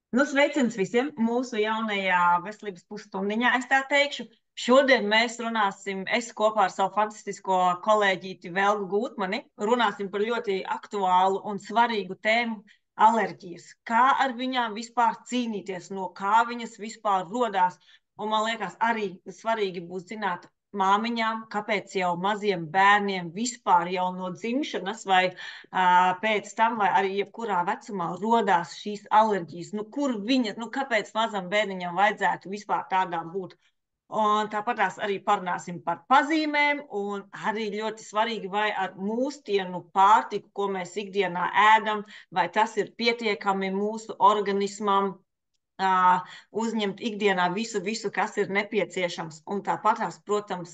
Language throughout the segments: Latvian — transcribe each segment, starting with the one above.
Nu, sveiciens visiem mūsu jaunajā veselības pusstundiņā, es tā teikšu. Šodien mēs runāsim, es kopā ar savu fantastisko kolēģīti Velgu Gūtmani, runāsim par ļoti aktuālu un svarīgu tēmu - alerģijas. Kā ar viņām vispār cīnīties, no kā viņas vispār rodās. Un man liekas, arī svarīgi būs zināt māmiņām, kāpēc jau maziem bērniem vispār jau no dzimšanas vai pēc tam, vai arī jebkurā vecumā rodās šīs alerģijas. Nu, kur viņa, nu, kāpēc mazam bērniņam vajadzētu vispār tādām būt? Un tāpatās arī parunāsim par pazīmēm, un arī ļoti svarīgi, vai ar mūsdienu pārtiku, ko mēs ikdienā ēdam, vai tas ir pietiekami mūsu organismam, uzņemt ikdienā visu, kas ir nepieciešams. Un tāpatās, protams,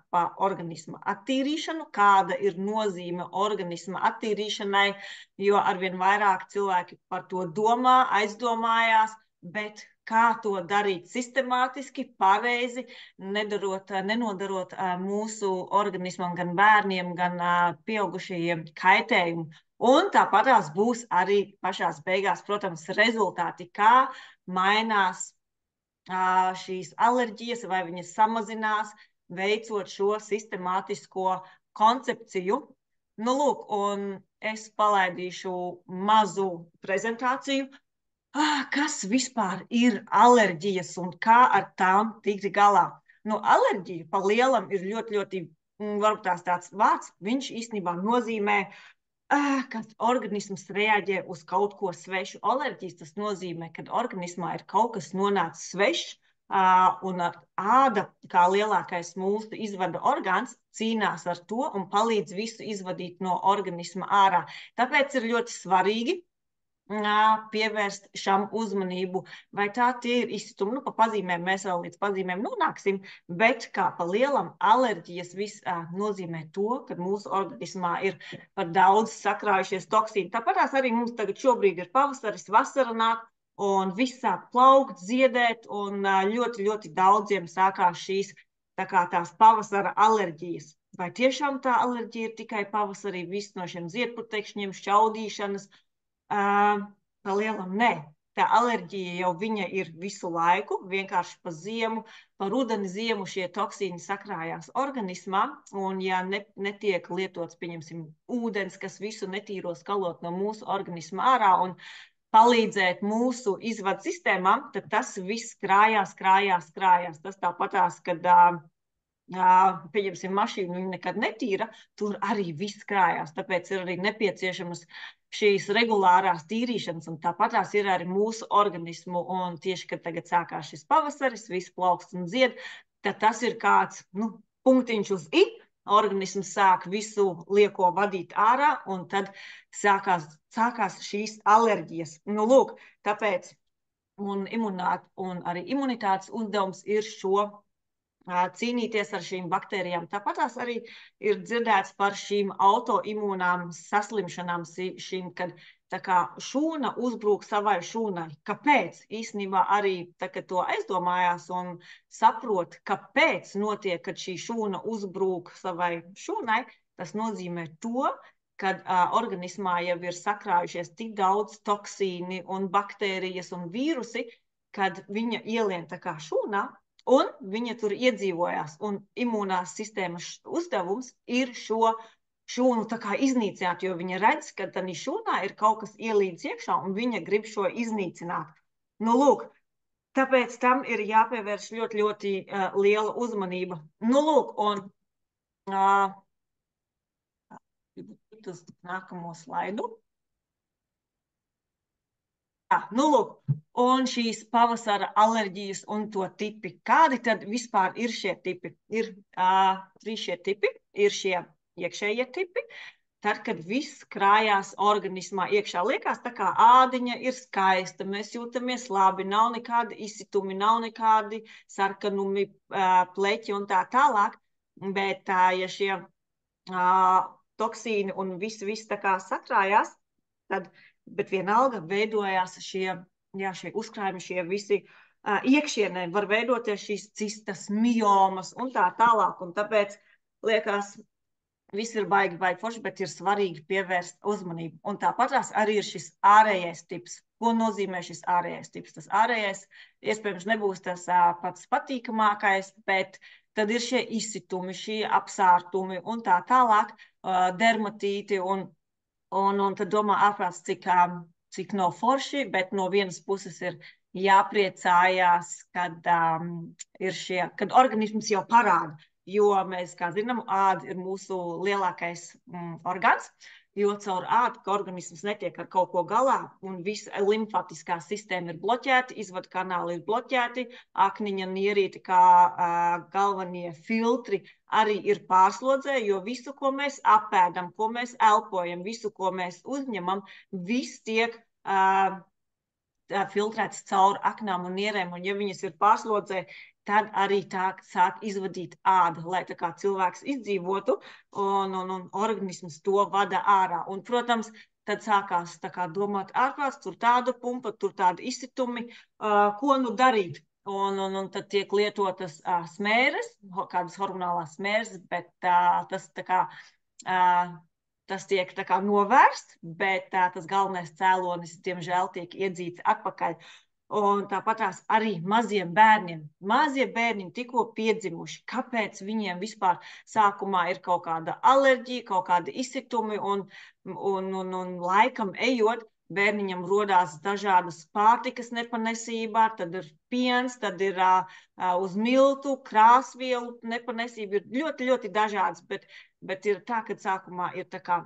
par organisma attīrīšanu, kāda ir nozīme organisma attīrīšanai, jo arvien vairāk cilvēki par to domā, aizdomājās, bet kā to darīt sistemātiski, pareizi, nenodarot mūsu organismam, gan bērniem, gan pieaugušajiem kaitējumu. Un tāpatās būs arī pašās beigās, protams, rezultāti, kā mainās šīs alerģijas, vai viņas samazinās, veicot šo sistemātisko koncepciju. Nu, lūk, un es palaidīšu mazu prezentāciju, kas vispār ir alerģijas un kā ar tām tikt galā. Nu, alerģija pa lielam ir ļoti, varbūt tāds vārds, viņš īstenībā nozīmē kad organisms reaģē uz kaut ko svešu. Alerģijas tas nozīmē, ka organismā ir kaut kas nonācis svešs, un āda, kā lielākais mūsu izvada orgāns, cīnās ar to un palīdz visu izvadīt no organisma ārā. Tāpēc ir ļoti svarīgi pievērst šam uzmanību, vai tā tie ir izsitumi. Nu, pa pazīmēm mēs vēl līdz pazīmēm nonāksim, bet kā pa lielam alerģijas nozīmē to, ka mūsu organismā ir par daudz sakrājušies toksīni. Tāpatās arī mums tagad šobrīd ir pavasaris, vasara nāk, un viss sāk plaukt, ziedēt, un ļoti daudziem sākās šīs tās pavasara alerģijas. Vai tiešām tā alerģija ir tikai pavasarī, viss no šiem ziedputekšņiem, šķaudīšanas, pa lielam nē. Tā alerģija jau viņa ir visu laiku, vienkārši pa ziemu, pa rudeni ziemu šie toksīni sakrājās organismā, un ja netiek lietots, pieņemsim, ūdens, kas visu netīro skalot no mūsu organisma ārā un palīdzēt mūsu izvadu sistēmām, tad tas viss krājās. Tas tāpatās, kad pieņemsim mašīnu, viņa nekad netīra, tur arī viss krājās. Tāpēc ir arī nepieciešamas šīs regulārās tīrīšanas, un tāpatās ir arī mūsu organismu. Un tieši, kad tagad sākās šis pavasaris, viss plaukst un zied, tad tas ir kāds punktiņš uz i, organisms sāk visu lieko vadīt ārā, un tad sākās šīs alerģijas. Nu, lūk, tāpēc un arī imunitātes uzdevums ir šo cīnīties ar šīm baktērijām. Tāpatās arī ir dzirdēts par šīm autoimūnām saslimšanām, kad tā kā šūna uzbrūk savai šūnai. Kāpēc? Īstenībā arī tā, kad to aizdomājās un saprot, kāpēc notiek, kad šī šūna uzbrūk savai šūnai, tas nozīmē to, kad organismā jau ir sakrājušies tik daudz toksīni un baktērijas un vīrusi, kad viņa ielien tā kā šūnā, un viņa tur iedzīvojās, un imūnās sistēmas uzdevums ir šo šūnu tā kā iznīcināt, jo viņa redz, ka tādā šūnā ir kaut kas ielīdz iekšā, un viņa grib šo iznīcināt. Nu, lūk, tāpēc tam ir jāpievērš ļoti liela uzmanība. Nu, lūk, un uz nākamo slaidu. Nu, lūk, un šīs pavasara alerģijas un to tipi. Kādi tad vispār ir šie tipi? Ir trīs šie tipi, ir šie iekšējie tipi. Tad, kad viss krājās organismā iekšā, liekas tā kā ādiņa ir skaista, mēs jūtamies labi, nav nekādi izsitumi, nav nekādi sarkanumi, pleķi un tā tālāk, bet ja šie toksīni un viss tā kā sakrājās, tad bet vienalga veidojās šie uzkrājumi, šie visi iekšienē var veidoties šīs cistas, miomas un tā tālāk. Un tāpēc liekas, viss ir baigi forši, bet ir svarīgi pievērst uzmanību. Un tāpatās arī ir šis ārējais tips. Ko nozīmē šis ārējais tips? Tas ārējais iespējams nebūs tas pats patīkamākais, bet tad ir šie izsitumi, šie apsārtumi un tā tālāk, dermatīti un tad domā ārprāts, cik nav forši, bet no vienas puses ir jāpriecājās, kad organisms jau parāda, jo mēs, kā zinām, āda ir mūsu lielākais organs, jo caur ādu, ka organisms netiek ar kaut ko galā, un visa limfatiskā sistēma ir bloķēta, izvadu kanāli ir bloķēti, akniņa, nierīti kā galvenie filtri arī ir pārslodzē, jo visu, ko mēs apēdam, ko mēs elpojam, visu, ko mēs uzņemam, viss tiek filtrēts caur aknām un nierēm, un ja viņas ir pārslodzē, tad arī tā sāk izvadīt āda, lai tā kā cilvēks izdzīvotu, un organisms to vada ārā. Un, protams, tad sākās tā kā domāt ārprāts, tur tāda pumpa, tur tādi izsitumi, ko nu darīt. Un tad tiek lietotas smēres, kādas hormonālās smēres, bet tas tā kā tas tiek tā kā novērst, bet tas galvenais cēlonis, diemžēl, tiek iedzīts atpakaļ. Un tāpatās arī maziem bērniem. Mazie bērniņi tikko piedzimuši. Kāpēc viņiem vispār sākumā ir kaut kāda alerģija, kaut kādi izsitumi un laikam ejot, bērniņam rodās dažādas pārtikas nepanesībā, tad ir piens, tad ir uz miltu, krāsvielu nepanesība, ir ļoti, ļoti dažādas, bet ir tā, ka sākumā ir tā kā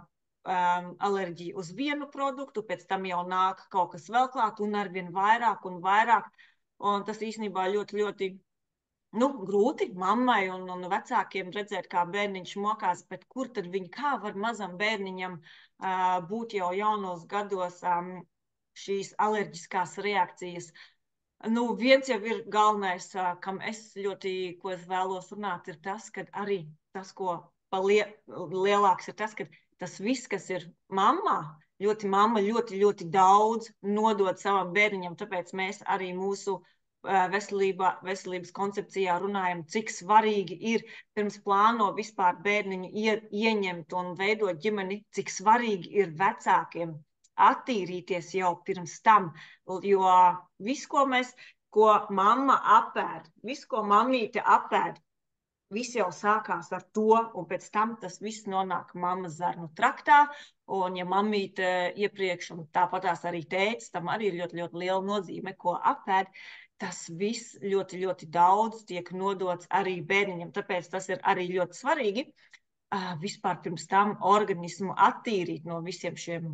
alerģija uz vienu produktu, pēc tam jau nāk kaut kas vēl klāt un arvien vairāk un vairāk, un tas īstenībā ļoti, ļoti grūti mammai un vecākiem redzēt, kā bērniņš mokās, bet kur tad kā var mazam bērniņam būt jau jaunos gados šīs alerģiskās reakcijas. Viens jau ir galvenais, ko es vēlos runāt, ir tas, ka arī tas, ko lielāks ir tas, ka tas viss, kas ir mamma ļoti, ļoti daudz nodod savam bērniņam, tāpēc mēs arī mūsu veselības koncepcijā runājam, cik svarīgi ir pirms plāno vispār bērniņu ieņemt un veidot ģimeni, cik svarīgi ir vecākiem attīrīties jau pirms tam, jo viss, ko mamma apēd, viss, ko mammīte apēd, viss jau sākās ar to, un pēc tam tas viss nonāk mammas zarnu traktā, un ja mammīte iepriekš, un tāpatās arī tētis, tam arī ir ļoti, ļoti liela nozīme, ko apēd, tas viss ļoti, ļoti daudz tiek nodots arī bērniņam, tāpēc tas ir arī ļoti svarīgi vispār pirms tam organismu attīrīt no visiem šiem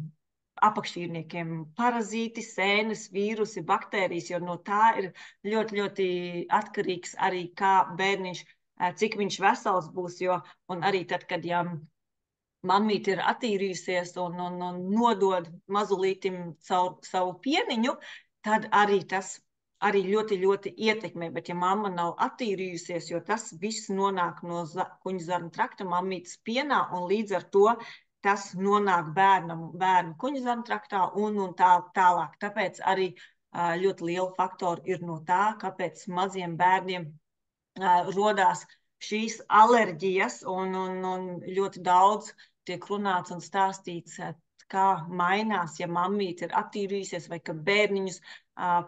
apakšķīrniekiem, parazīti, sēnes, vīrusi, baktērijas, jo no tā ir ļoti, ļoti atkarīgs arī kā bērniņš, cik viņš vesels būs, un arī tad, kad mammīte ir attīrījusies un nodod mazulītim savu pieniņu, tad arī tas arī ļoti, ļoti ietekmē, bet ja mamma nav attīrījusies, jo tas viss nonāk no kuņu zarnu trakta mammītes pienā, un līdz ar to tas nonāk bērnu kuņu zarnu traktā un tālāk. Tāpēc arī ļoti liela faktora ir no tā, kāpēc maziem bērniem rodās šīs alerģijas, un ļoti daudz tiek runāts un stāstīts, kā mainās, ja mammīte ir attīrījusies, vai ka bērniņus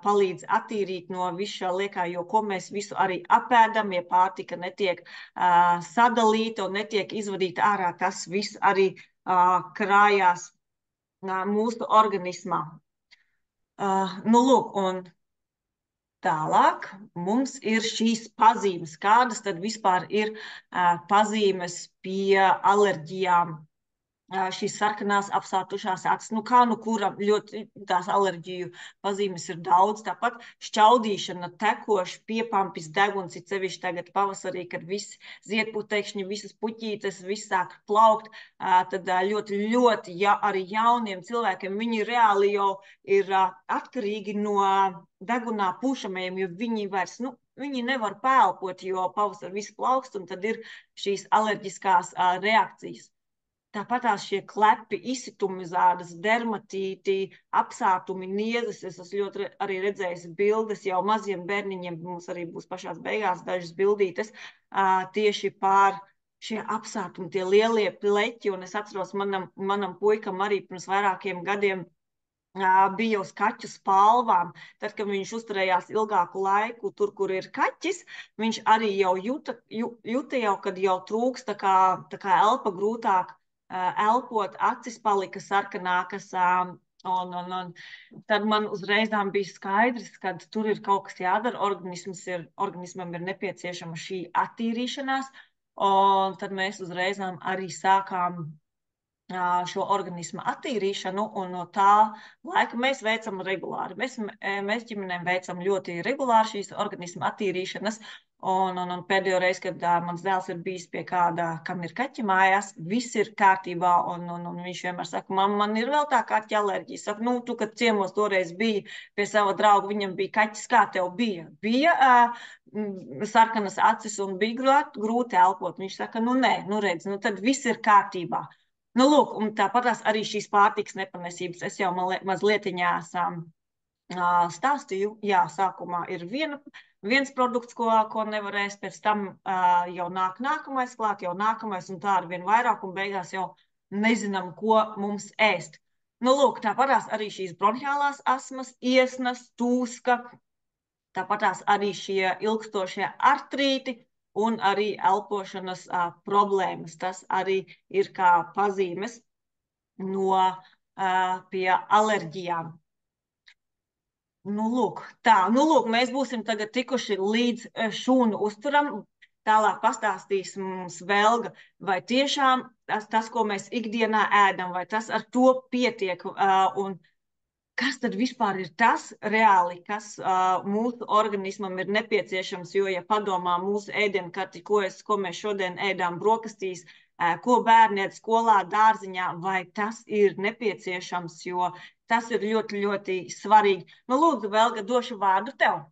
palīdz attīrīt no visu liekā, jo ko mēs visu arī apēdam, ja pārtika netiek sadalīta un netiek izvadīta ārā, tas viss arī krājās mūsu organismā. Lūk, un tālāk mums ir šīs pazīmes. Kādas tad vispār ir pazīmes pie alerģijām? Šīs sarkanās apsātušās acis, kuram ļoti tās alerģiju pazīmes ir daudz, tāpat šķaudīšana, tekoši, piepampis deguns, it sevišķi tagad pavasarī, kad visi ziedputekšņi, visas puķītes, viss sāk plaukt, tad ļoti, ļoti arī jauniem cilvēkiem, viņi reāli jau ir atkarīgi no degunā pūšamajiem, jo viņi vairs, viņi nevar pēlpot, jo pavasar viss plaukst, un tad ir šīs alerģiskās reakcijas. Tāpatās šie klepi, izsitumi zādas, dermatīti, apsātumi, niezes. Es esmu ļoti arī redzējis bildes jau maziem bērniņiem, mums arī būs pašās beigās dažas bildītes, tieši pār šie apsātumi, tie lielie pleķi, un es atceros manam puikam arī pirms vairākiem gadiem bija uz kaķu spalvām. Tad, kad viņš uzturējās ilgāku laiku tur, kur ir kaķis, viņš arī jau juta jau, kad jau trūks tā kā elpa grūtāk elpot, acis palika sarkanākas. Un tad man uzreizām bija skaidrs, ka tur ir kaut kas jādara. Organismam ir nepieciešama šī attīrīšanās. Un tad mēs uzreizām arī sākām šo organismu attīrīšanu, un no tā laika mēs veicam regulāri. Mēs ģimenēm veicam ļoti regulāri šīs organismu attīrīšanas, un pēdējo reizi, kad mans dēls ir bijis pie kāda, kam ir kaķi mājās, viss ir kārtībā, un viņš vienmēr saka, man ir vēl tā kaķa alerģija. Saka, tu, kad ciemos toreiz biji pie sava drauga, viņam bija kaķis, kā tev bija? Bija sarkanas acis un bija grūti elpot. Viņš saka, nē, redz, tad viss ir kārtībā. Lūk, un tāpatās arī šīs pārtikas nepanesības. Es jau mazliet stāstīju, jā, sākumā ir viens produkts, ko nevarēs, pēc tam jau nāk nākamais klāt, jau nākamais, un tā ar vien vairāk, un beigās jau nezinām, ko mums ēst. Lūk, tāpatās arī šīs bronhiālās asmas, iesnas, tūska, tāpatās arī šie ilgstošie artrīti, un arī elpošanas problēmas. Tas arī ir kā pazīmes pie alerģijām. Lūk, mēs būsim tagad tikuši līdz šūnu uzturam. Tālāk pastāstīs mums Velga, vai tiešām tas, ko mēs ikdienā ēdam, vai tas ar to pietiek, un kas tad vispār ir tas reāli, kas mūsu organismam ir nepieciešams, jo, ja padomā mūsu ēdienkarti, ko mēs šodien ēdām brokastīs, ko bērni ēd skolā, dārziņā, vai tas ir nepieciešams, jo tas ir ļoti, ļoti svarīgi. Lūdzu, Velga, došu vārdu tev.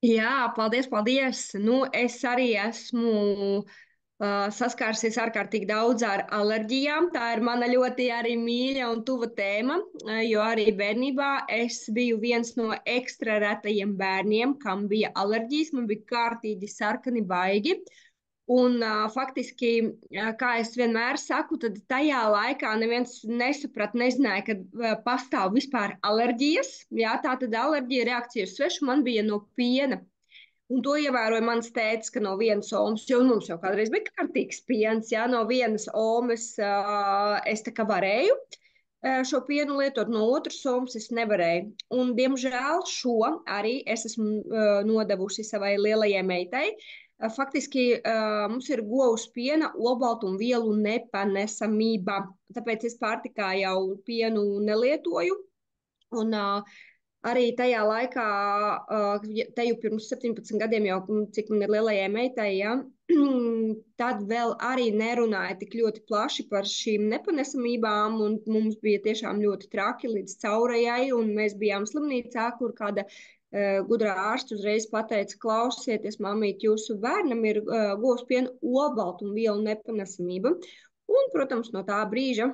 Jā, paldies. Es arī esmu saskārsies ārkārtīgi daudz ar alerģijām. Tā ir mana ļoti arī mīļa un tuva tēma, jo arī bērnībā es biju viens no ekstra retajiem bērniem, kam bija alerģijas. Man bija kārtīgi sarkani baigi. Un faktiski, kā es vienmēr saku, tad tajā laikā neviens nezināja, ka pastāv vispār alerģijas. Jā, tā tad alerģija reakcija uz svešu man bija no piena. Un to ievēroja mans tētis, ka no vienas omas, jo mums jau kādreiz bija kārtīgs piens, jā, no vienas omas es tā kā varēju šo pienu lietot, no otras omas es nevarēju. Un, diemžēl, šo arī es esmu nodevusi savai lielajai meitai. Faktiski mums ir govs piena olbaltumvielu nepanesamība, tāpēc es pārtikā jau pienu nelietoju. Un arī tajā laikā, te jau pirms 17 gadiem, jau cik man ir lielajai meitai, ja, tad vēl arī nerunāja tik ļoti plaši par šīm nepanesamībām, un mums bija tiešām ļoti traki līdz caurajai, un mēs bijām slimnīcā, kur kāda gudrā ārsta uzreiz pateica, klausieties, mamīt, jūsu bērnam ir govs piena olbaltumvielu nepanesamība. Un, protams, no tā brīža,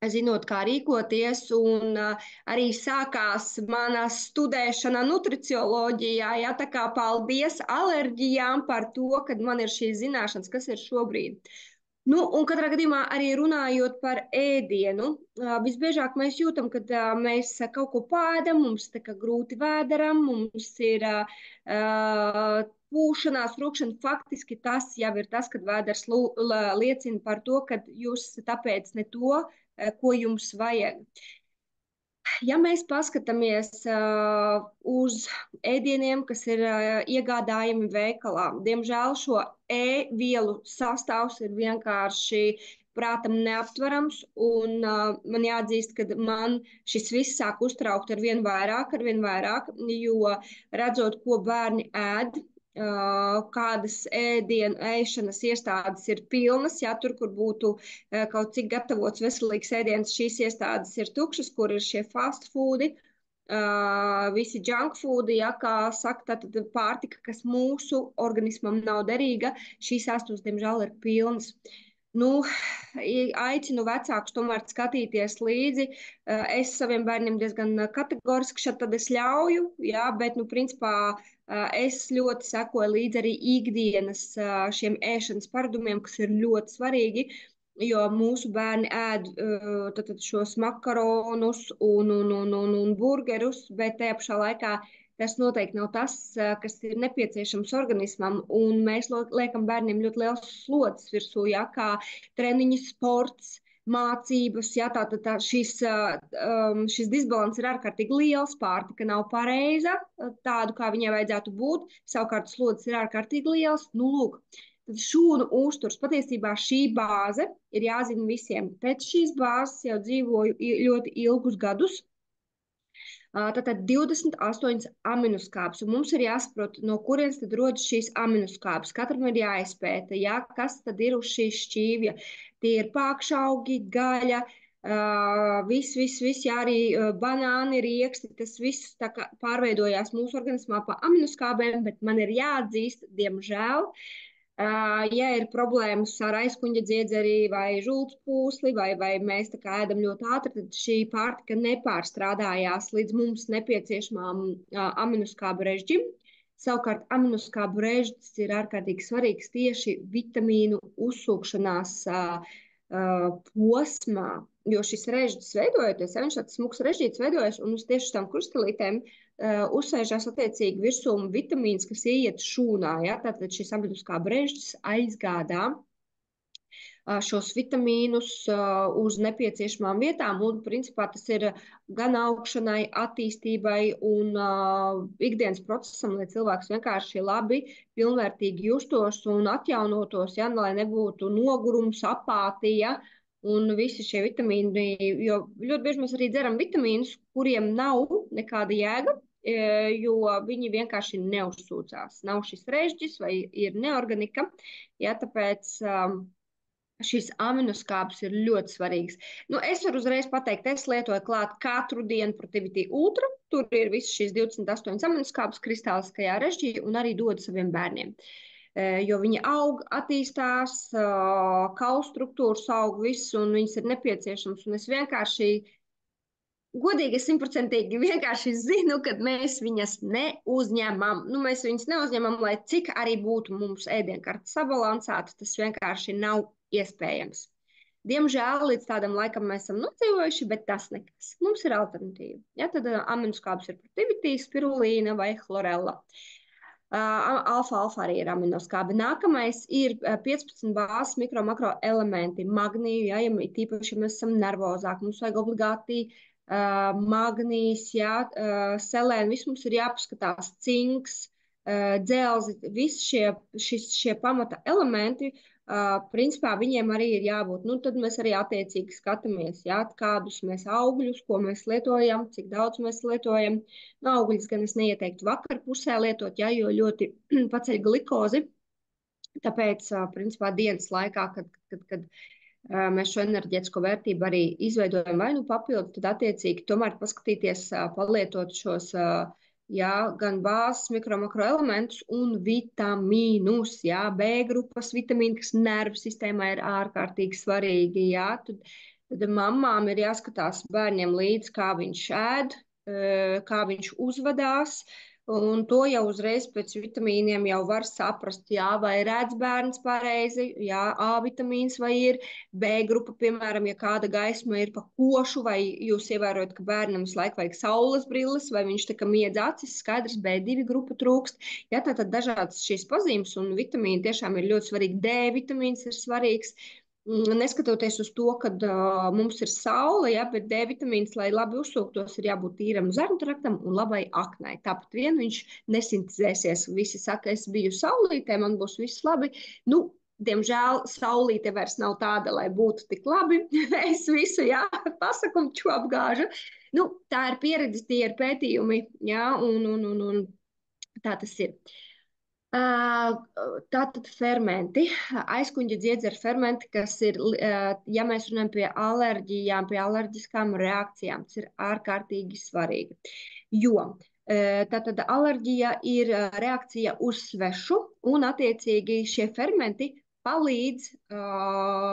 zinot, kā rīkoties, un arī sākās mana studēšana nutricioloģijā. Jā, tā kā paldies alerģijām par to, ka man ir šīs zināšanas, kas ir šobrīd. Un katrā gadījumā arī runājot par ēdienu, visbiežāk mēs jūtam, kad mēs kaut ko pēdam, mums tā kā grūti vēderam, mums ir pūšanās, rūkšana. Faktiski tas jau ir tas, kad vēders liecina par to, ka jūs tāpēc ne to, ko jums vajag. Ja mēs paskatāmies uz ēdieniem, kas ir iegādājami veikalā, diemžēl šo vielu sastāvs ir vienkārši prātam neaptverams, un man jāatzīst, ka man šis viss sāk uztraukt ar vien vairāk, jo redzot, ko bērni ēd, kādas ēšanas iestādes ir pilnas, ja tur, kur būtu kaut cik gatavots veselīgs ēdiens, šīs iestādes ir tukšas, kur ir šie fast foodi, visi junk foodi, ja, kā saka, tad pārtika, kas mūsu organismam nav derīga, šīs astos, diemžēl, ir pilnas. Aicinu vecākus tomēr skatīties līdzi. Es saviem bērniem diezgan kategoriski šeit tad es ļauju, jā, bet, principā, es ļoti sekoju līdzi arī ikdienas šiem ēšanas paradumiem, kas ir ļoti svarīgi. jo mūsu bērni ēd tātad šos makaronus un burgerus, bet tajā pašā laikā tas noteikti nav tas, kas ir nepieciešams organismam, un mēs liekam bērniem ļoti liels slodzes virsū, ja, kā treniņi, sports, mācības, ja, šis disbalans ir ārkārtīgi liels, pārtika nav pareiza, tādu, kā viņai vajadzētu būt, savukārt slodzes ir ārkārtīgi liels, nu, lūk, tad šūnu uzturs patiesībā šī bāze ir jāzina visiem. Pēc šīs bāzes jau dzīvoju ļoti ilgus gadus. Tātad 28 aminoskābes, un mums ir jāsaprot, no kurienes tad rodas šīs aminoskābes. Katram ir jāizpēta, jā, kas tad ir uz šīs šķīvja. Tie ir pākšaugi, gaļa, viss, jā, arī banāni, rieksti, tas viss tā kā pārveidojās mūsu organismā pa aminoskābēm, bet man ir jāatzīst, diemžēl, ja ir problēmas ar aizkuņa dziedzeri vai žults pūsli, vai mēs tā kā ēdam ļoti ātri, tad šī pārtika nepārstrādājās līdz mums nepieciešamām aminoskābu režģim. Savukārt aminoskābu režģis ir ārkārtīgi svarīgs tieši vitamīnu uzsūkšanās posmā, jo šis režģis veidojoties, ja viņš tāds smuks režģīts veidojas, un uz tieši tām krustelītēm uzsēžās attiecīgi virsū vitamīns, kas ieiet šūnā, ja? Tātad šis aminoskābu režģis aizgādā šos vitamīnus uz nepieciešamām vietām, un principā tas ir gan augšanai, attīstībai un ikdienas procesam, lai cilvēks vienkārši labi, pilnvērtīgi justos un atjaunotos, ja, lai nebūtu nogurums, apātija un visi šie vitamīni, jo ļoti bieži mēs arī dzeram vitamīnus, kuriem nav nekāda jēga, jo viņi vienkārši neuzsūcās. Nav šis režģis vai ir neorganika, ja, tāpēc šīs aminoskābes ir ļoti svarīgas. Nu, es varu uzreiz pateikt, es lietoju klāt katru dienu Protivity Ultra. Tur ir visas šīs 28 aminoskābes kristāliskajā režģī un arī dodu saviem bērniem. Jo viņi aug, attīstās, kaulu struktūras aug viss un viņas ir nepieciešams. Un es vienkārši, godīgi, 100% vienkārši zinu, ka mēs viņas neuzņemam. Nu, mēs viņas neuzņemam, lai cik arī būtu mums ēdienkarte sabalansēta, tas vienkārši nav iespējams. Diemžēl līdz tādam laikam mēs esam nodzīvojuši, bet tas nekas. Mums ir alternatīva. Ja, tad aminoskābes ir Protivity, spirulīna vai chlorella. Alfa arī ir aminoskābe. Nākamais ir 15 bāzes mikro-makro elementi. Magniju, ja tīpaši mēs esam nervozāki, mums vajag obligāti magnīs, ja, selēni, viss mums ir jāpaskatās, cinks, dzelzi, visi šie pamata elementi, principā viņiem arī ir jābūt. Nu, tad mēs arī attiecīgi skatāmies, jā, kādus mēs augļus, ko mēs lietojam, cik daudz mēs lietojam. Nu, augļus gan es neieteiktu vakar pusē lietot, jā, jo ļoti paceļ glikozi. Tāpēc, principā, dienas laikā, kad mēs šo enerģētisko vērtību arī izveidojam vai nu papildu, tad attiecīgi tomēr paskatīties, palietot šos jā, gan bāzes, mikro-makroelementus un vitamīnus, jā, B grupas vitamīni, kas nervu sistēmā ir ārkārtīgi svarīgi, jā, tad mammām ir jāskatās bērniem līdz, kā viņš ēd, kā viņš uzvedās, un to jau uzreiz pēc vitamīniem jau var saprast, jā, vai redz bērns pareizi, jā, A vitamīns vai ir, B grupa, piemēram, ja kāda gaisma ir pa košu, vai jūs ievērojat, ka bērnam visu laiku vajag saules brilles, vai viņš tā kā miedz acis, skaidrs, B2 grupa trūkst, jā, tātad dažādas šīs pazīmes, un vitamīni tiešām ir ļoti svarīgi, D vitamīns ir svarīgs, neskatoties uz to, ka mums ir saule, ja, bet D vitamīns, lai labi uzsūktos, ir jābūt tīram zarnu un labai aknai. Tāpat vien viņš nesintezēsies. Visi saka, es biju saulītē, man būs viss labi. Nu, diemžēl saulīte vairs nav tāda, lai būtu tik labi. Es visu, jā, pasaku un čo apgāžu. Nu, tā ir pieredze, tie ir pētījumi, jā, un tā tas ir. Tātad fermenti, aizkuņģa dziedzera fermenti, kas ir, ja mēs runājam pie alerģijām, pie alerģiskām reakcijām, tas ir ārkārtīgi svarīgi. Jo tātad alerģija ir reakcija uz svešu, un attiecīgi šie fermenti palīdz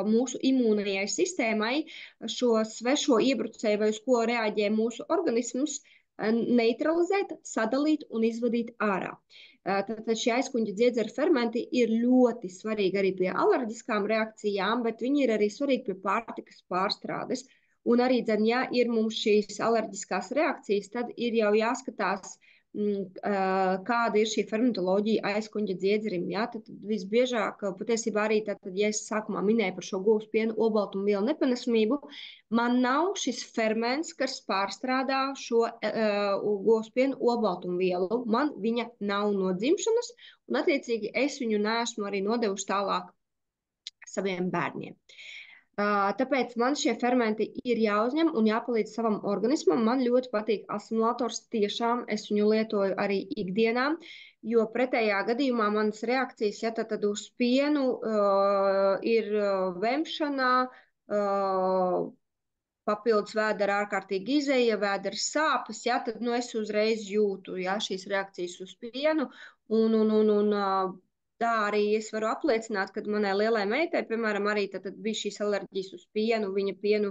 mūsu imūnajai sistēmai šo svešo iebrucēju, vai uz ko reaģē mūsu organisms, neutralizēt, sadalīt un izvadīt ārā. Tad šie aizkuņģa dziedzera fermenti ir ļoti svarīgi arī pie alerģiskām reakcijām, bet viņi ir arī svarīgi pie pārtikas pārstrādes. Un arī, ja ir mums šīs alerģiskās reakcijas, tad ir jau jāskatās, kāda ir šī fermentoloģija aizkuņģa dziedzerim. Ja? Tad visbiežāk, patiesībā arī, ja es sākumā minēju par šo govs pienu olbaltumvielu nepanesamību, man nav šis ferments, kas pārstrādā šo govs pienu olbaltumvielu. Man viņa nav no dzimšanas, un attiecīgi es viņu neesmu arī nodevuši tālāk saviem bērniem. Tāpēc man šie fermenti ir jāuzņem un jāpalīdz savam organismam. Man ļoti patīk asimilators, tiešām es viņu lietoju arī ikdienā, jo pretējā gadījumā manas reakcijas, ja tad uz pienu ir vemšanā, papildus vēdera ārkārtīgi izeja, vēdera sāpes, ja, tad es uzreiz jūtu šīs reakcijas uz pienu un tā arī es varu apliecināt, ka manai lielai meitai, piemēram, arī tad bija šīs alerģijas uz pienu, viņa pienu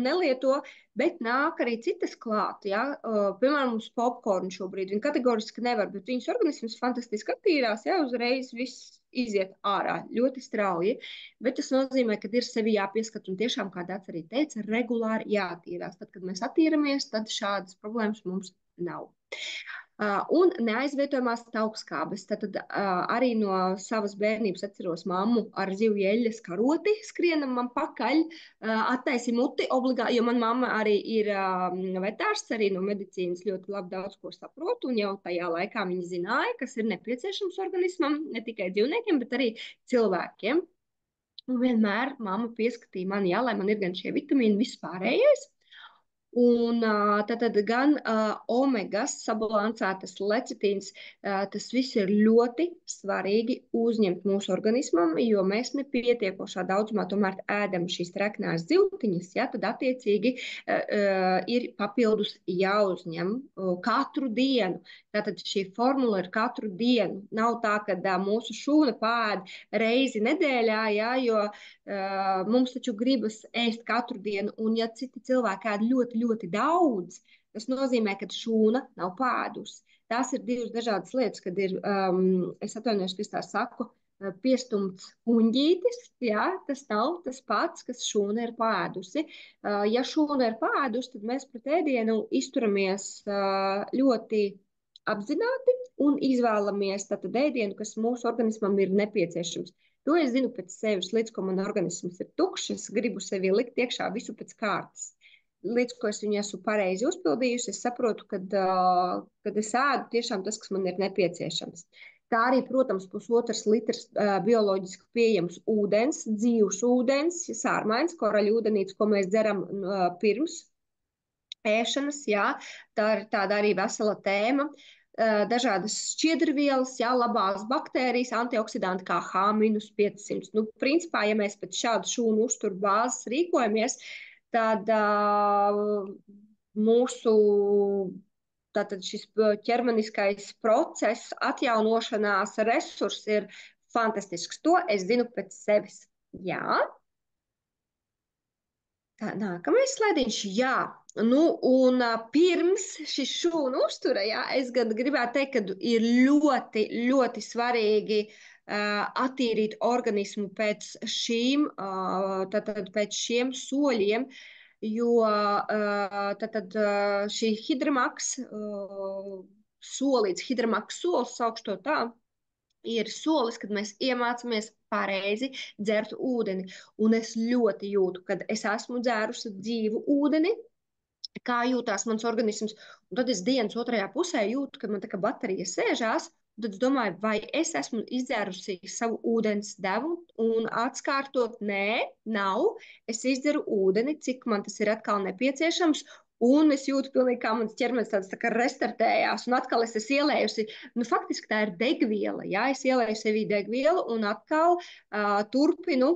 nelieto, bet nāk arī citas klāt. Ja? Piemēram, mums popkornu šobrīd viņa kategoriski nevar, bet viņas organisms fantastiski attīrās, ja? Uzreiz viss iziet ārā ļoti strauji. Bet tas nozīmē, ka ir sevi jāpieskat un tiešām, kā Dats arī teica, regulāri jāattīrās. Tad, kad mēs attīramies, tad šādas problēmas mums nav. Un neaizvietojamās taukskābes. Tad arī no savas bērnības atceros mammu ar zivju eļļas karoti skrienam man pakaļ, attaisi muti obligāti, jo man mamma arī ir vetārs, arī no medicīnas ļoti labi daudz ko saprot, un jau tajā laikā viņa zināja, kas ir nepieciešams organismam, ne tikai dzīvniekiem, bet arī cilvēkiem. Un vienmēr mamma pieskatīja mani, lai man ir gan šie vitamīni, viss pārējais. Un tad gan omegas, sabalansētas lecitīns, tas viss ir ļoti svarīgi uzņemt mūsu organismam, jo mēs nepietiekošā daudzumā tomēr ēdam šīs treknās zivtiņas, ja, tad attiecīgi ir papildus jāuzņem katru dienu. Tātad šī formula ir katru dienu. Nav tā, ka mūsu šūna pāēd reizi nedēļā, ja, jo mums taču gribas ēst katru dienu, un ja citi cilvēki ēd ļoti daudz, tas nozīmē, ka šūna nav pādusi. Tās ir divas dažādas lietas, kad ir, es atvainojos, ka es tā saku, piestumts kuņģītis, jā, tas nav tas pats, kas šūna ir pādusi. Ja šūna ir pādusi, tad mēs pret ēdienu izturamies ļoti apzināti un izvēlamies tātad ēdienu, kas mūsu organismam ir nepieciešams. To es zinu pēc sevis, līdz ko man organisms ir tukšs, es gribu sevi likt iekšā visu pēc kārtas. Līdz ko es viņu esmu pareizi uzpildījusi, es saprotu, kad es ēdu tiešām tas, kas man ir nepieciešams. Tā arī, protams, 1,5 litrs bioloģiski pieejams ūdens, dzīvs ūdens, sārmains, koraļūdenīts, ko mēs dzeram pirms ēšanas, jā, tā ir tāda arī vesela tēma. Dažādas šķiedrvielas, jā, labās baktērijas, antioksidanti kā H-500. Nu, principā, ja mēs pēc šādu šūnu uzturu bāzes rīkojamies, tad mūsu šis ķermeniskais process, atjaunošanās resurs ir fantastisks. To es zinu pēc sevis. Jā. Tā, nākamais slaidiņš, jā. Nu, un pirms šis šūnu uztura, jā, es gan gribētu teikt, ka ir ļoti svarīgi attīrīt organismu pēc pēc šiem soļiem, jo šī hidramaks solīts, hidramaks solis, saukšu to tā, ir solis, kad mēs iemācāmies pareizi dzert ūdeni. Un es ļoti jūtu, kad es esmu dzērusi dzīvu ūdeni, kā jūtās mans organisms. Un tad es dienas otrajā pusē jūtu, ka man tā kā baterija sēžās. Tad es domāju, vai es esmu izdzērusi savu ūdens devu un atskārtot, nē, nav. Es izdzeru ūdeni, cik man tas ir atkal nepieciešams. Un es jūtu pilnīgi, kā mans ķermenis tāds tā kā restartējās, un atkal es esmu ielējusi, nu faktiski tā ir degviela, jā, es ielēju sevī degvielu un atkal turpinu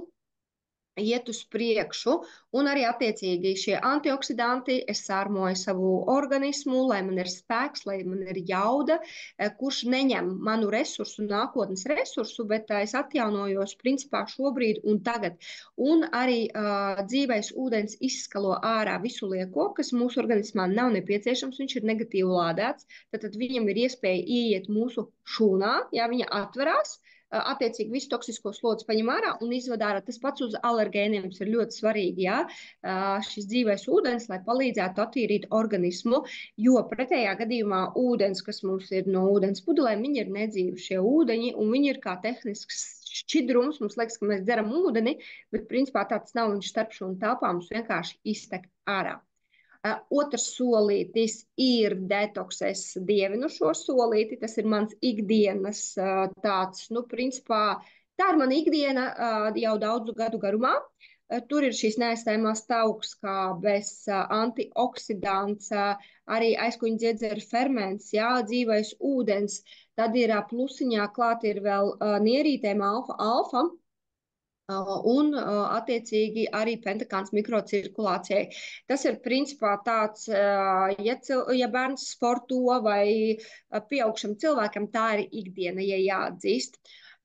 iet uz priekšu, un arī attiecīgi šie antioksidanti, es sārmoju savu organismu, lai man ir spēks, lai man ir jauda, kurš neņem manu resursu, nākotnes resursu, bet es atjaunojos principā šobrīd un tagad. Un arī dzīvais ūdens izskalo ārā visu lieko, kas mūsu organismā nav nepieciešams, viņš ir negatīvi lādēts, tad viņam ir iespēja ieiet mūsu šūnā, ja viņa atverās, attiecīgi visu toksisko slodzi paņem ārā un izved ārā. Tas pats uz alergēniem ir ļoti svarīgi, ja? Šis dzīvais ūdens, lai palīdzētu attīrīt organismu, jo pretējā gadījumā ūdens, kas mums ir no ūdens pudelēm, viņi ir nedzīvi šie ūdeņi, un viņi ir kā tehnisks šķidrums. Mums liekas, ka mēs dzeram ūdeni, bet principā tāds nav, viņš starp šūnu telpām mums vienkārši iztek ārā. Otrs solītis ir detoks. Es dievinu šo solīti. Tas ir mans ikdienas tāds, nu, principā, tā ir mana ikdiena jau daudzu gadu garumā. Tur ir šīs neaizstājamās taukskābes, antioksidants, arī aizkuņa dziedzera ferments, jā, dzīvais ūdens. Tad ir plusiņā klāt ir vēl nierītēm alfa, un attiecīgi arī pentakāns mikrocirkulācijai. Tas ir principā tāds, ja bērns sporto vai pieaugšam cilvēkam, tā ir ikdiena, ja jāatzīst.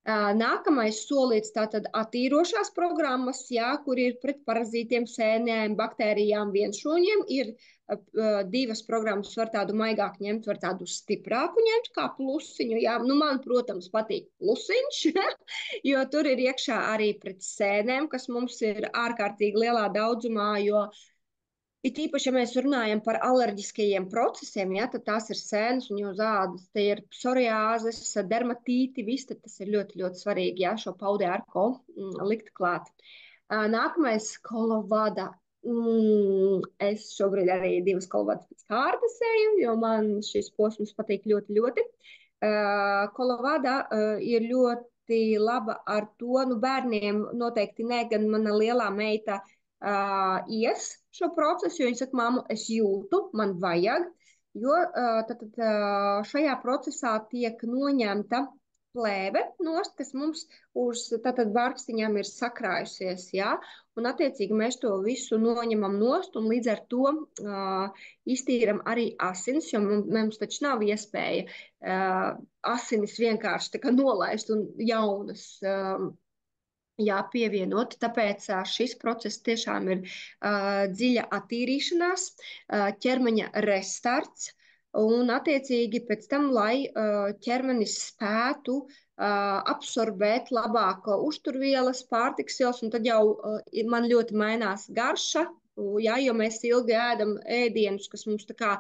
Nākamais solīts tātad attīrošās programmas, jā, kur ir pret parazītiem, sēnēm, baktērijām, vienšūņiem, ir divas programmas, var tādu maigāku ņemt, var tādu stiprāku ņemt, kā plusiņu. Jā, nu man, protams, patīk plusiņš, jo tur ir iekšā arī pret sēnēm, kas mums ir ārkārtīgi lielā daudzumā, jo it īpaši, ja mēs runājam par alerģiskajiem procesiem, ja, tad tās ir sēnes un jau zādas, te ir psoriāzes, dermatīti, viss, tad tas ir ļoti, ļoti svarīgi, ja, šo paudē arko likt klāt. Nākamais kolovada. Es šobrīd arī divas kolovadas pēc kārtas eju, jo man šis posms patīk ļoti, ļoti. Kolovada ir ļoti laba ar to, nu bērniem noteikti ne, gan mana lielā meita ies šo procesu, jo viņa saka, māmu, es jūtu, man vajag, jo šajā procesā tiek noņemta plēve nost, kas mums uz tātad bārkstiņām ir sakrājusies, jā, un attiecīgi mēs to visu noņemam nost, un līdz ar to iztīram arī asinis, jo mums taču nav iespēja asinis vienkārši tā kā nolaist un jaunas pievienot, tāpēc šis process tiešām ir dziļa attīrīšanās, ķermeņa restarts, un attiecīgi pēc tam, lai ķermenis spētu absorbēt labāk uzturvielas, pārtiksvielas, un tad jau man ļoti mainās garša, jā, jo mēs ilgi ēdam ēdienus, kas mums tā kā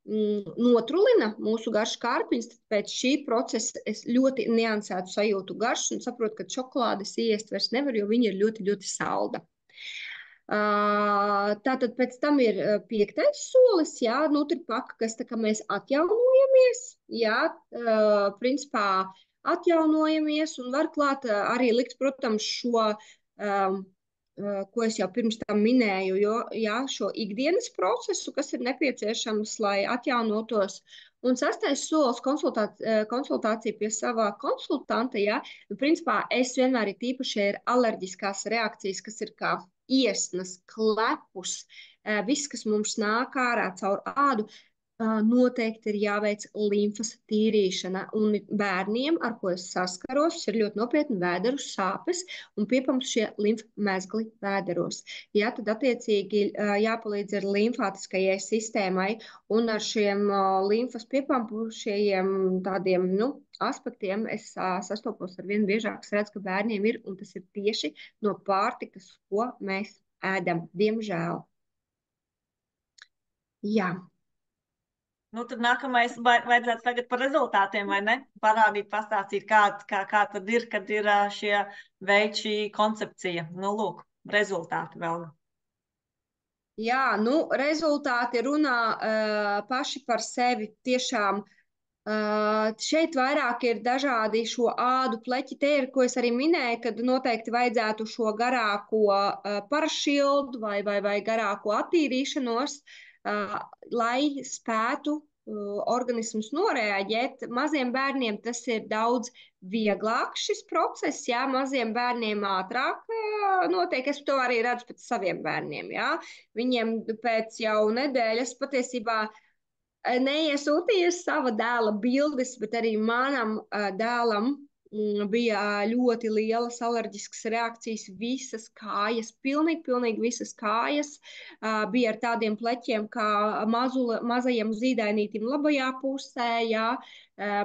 notrulina mūsu garšu kārpiņas, tad pēc šī procesa es ļoti niansētu sajūtu garšu un saprotu, ka šokolādes iest vairs nevar, jo viņa ir ļoti, ļoti salda. Tātad pēc tam ir 5. solis, jā, Nutripaka, kas tā kā mēs atjaunojamies, jā, principā atjaunojamies un var klāt arī likt, protams, šo ko es jau pirms tam minēju, jo jā, šo ikdienas procesu, kas ir nepieciešams, lai atjaunotos. Un 6. solis konsultācija pie savā konsultanta, jā, principā es vienmēr ir tīpaši ir alerģiskās reakcijas, kas ir kā iesnas, klepus, viss, kas mums nāk ārā caur ādu, noteikti ir jāveic limfas tīrīšana. Un bērniem, ar ko es saskaros, ir ļoti nopietni vēderu sāpes un piepams šie limfa mezgli vēderos. Jā, tad attiecīgi jāpalīdz ar limfātiskajai sistēmai un ar šiem limfas piepampušajiem tādiem, nu, aspektiem es sastopos ar vien biežāk, es redzu, ka bērniem ir, un tas ir tieši no pārtikas, ko mēs ēdam, diemžēl. Jā. Nu, tad nākamais vajadzētu tagad par rezultātiem, vai ne? Parādīt, pastāstīt, kā tad ir, kad ir šie veidi, šī koncepcija. Nu, lūk, rezultāti vēl. Jā, nu, rezultāti runā paši par sevi tiešām. Šeit vairāk ir dažādi šo ādu pleķi. Te ir, ko es arī minēju, kad noteikti vajadzētu šo garāko parašildu vai garāko attīrīšanos, lai spētu organisms noreaģēt. Maziem bērniem tas ir daudz vieglāk šis process, jā, maziem bērniem ātrāk notiek. Es to arī redzu pēc saviem bērniem, jā. Viņiem pēc jau nedēļas patiesībā neiesūtīju sava dēla bildes, bet arī manam dēlam bija ļoti lielas alerģiskas reakcijas, visas kājas, pilnīgi visas kājas bija ar tādiem pleķiem kā mazajam zīdainītim labajā pusē, jā.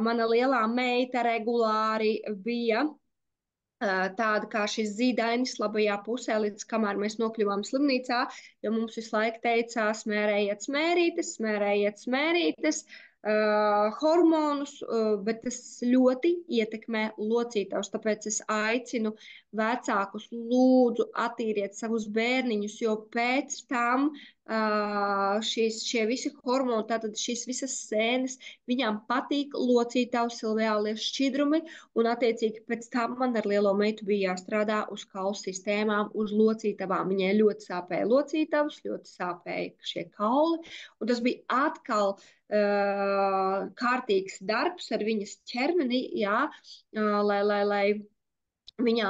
Mana lielā meita regulāri bija tāda kā šis zīdainis labajā pusē, līdz kamēr mēs nokļuvām slimnīcā, jo mums visu laiku teica, smērējiet smērītes, smērējiet smērītes, hormonus, bet tas ļoti ietekmē locītavus, tāpēc es aicinu vecākus lūdzu attīriet savus bērniņus, jo pēc tam šie visi hormoni, tātad šīs visas sēnes, viņām patīk locītavu silviālie šķidrumi, un attiecīgi pēc tam man ar lielo meitu bija jāstrādā uz kaulu sistēmām, uz locītavām. Viņai ļoti sāpēja locītavas, ļoti sāpēja šie kauli, un tas bija atkal kārtīgs darbs ar viņas ķermeni, jā, lai viņa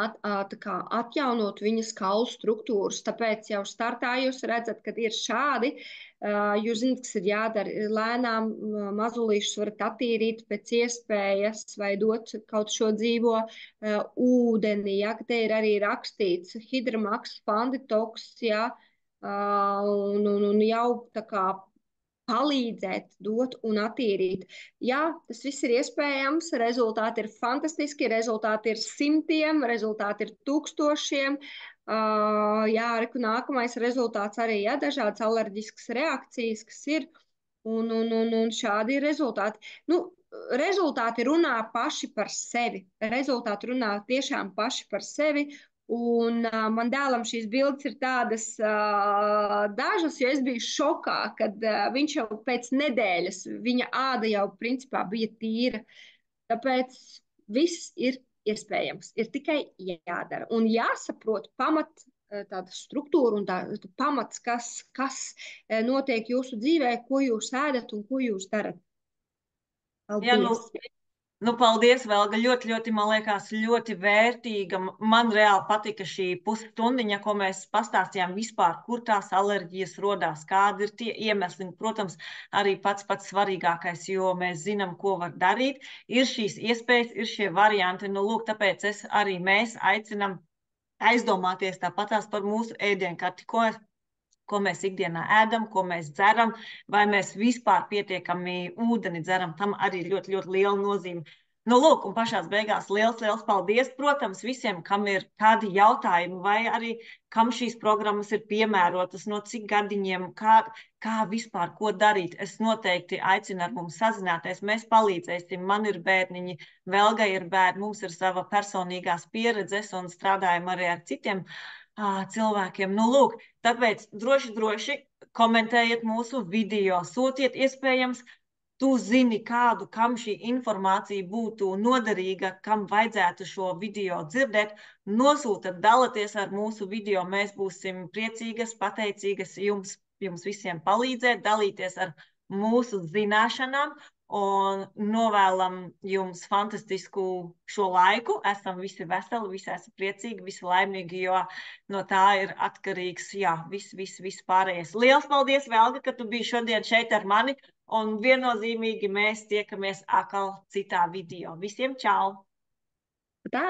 atjaunot viņas kaulu struktūras. Tāpēc jau startā jūs redzat, kad ir šādi. Jūs zināt, kas ir jādara. Lēnām mazulīšus varat attīrīt pēc iespējas vai dot kaut šo dzīvo ūdeni. Ja, te ir arī rakstīts Hidramaks, Fanditoks, ja, un jau tā kā palīdzēt, dot un attīrīt. Jā, tas viss ir iespējams, rezultāti ir fantastiski, rezultāti ir simtiem, rezultāti ir tūkstošiem. Jā, reku nākamais rezultāts arī, ja, dažādas alerģiskas reakcijas, kas ir, un šādi ir rezultāti. Nu, rezultāti runā paši par sevi. Rezultāti runā tiešām paši par sevi. Un man dēlam šīs bildes ir tādas dažas, jo es biju šokā, kad viņš jau pēc nedēļas, viņa āda jau principā bija tīra. Tāpēc viss ir iespējams, ir tikai jādara. Un jāsaprot tāda struktūra un tā pamats, kas notiek jūsu dzīvē, ko jūs ēdat un ko jūs darat. Paldies! Jā, paldies, Velga. Ļoti, man liekas, ļoti vērtīga. Man reāli patika šī pusstundiņa, ko mēs pastāstījām vispār, kur tās alerģijas rodās, kādi ir tie iemesli. Protams, arī pats svarīgākais, jo mēs zinām, ko var darīt. Ir šīs iespējas, ir šie varianti. Nu, lūk, tāpēc mēs aicinām aizdomāties tāpatās par mūsu ēdienkarti, ko mēs ikdienā ēdam, ko mēs dzeram, vai mēs vispār pietiekami ūdeni dzeram, tam arī ļoti liela nozīme. Nu, lūk, un pašās beigās liels paldies, protams, visiem, kam ir kādi jautājumi, vai arī kam šīs programmas ir piemērotas, no cik gadiņiem, kā vispār, ko darīt. Es noteikti aicinu ar mums sazināties, mēs palīdzēsim, man ir bērniņi, Velgai ir bērni, mums ir sava personīgās pieredzes un strādājam arī ar citiem cilvēkiem. Nu, lūk, tāpēc droši komentējiet mūsu video, sūtiet iespējams, tu zini kādu, kam šī informācija būtu noderīga, kam vajadzētu šo video dzirdēt, nosūtat, dalaties ar mūsu video, mēs būsim priecīgas, pateicīgas jums visiem palīdzēt, dalīties ar mūsu zināšanām, un novēlam jums fantastisku šo laiku. Esam visi veseli, visi esam priecīgi, visi laimīgi, jo no tā ir atkarīgs, jā, viss pārējais. Liels paldies, Velga, ka tu biji šodien šeit ar mani, un viennozīmīgi mēs tiekamies atkal citā video. Visiem čau! Tā!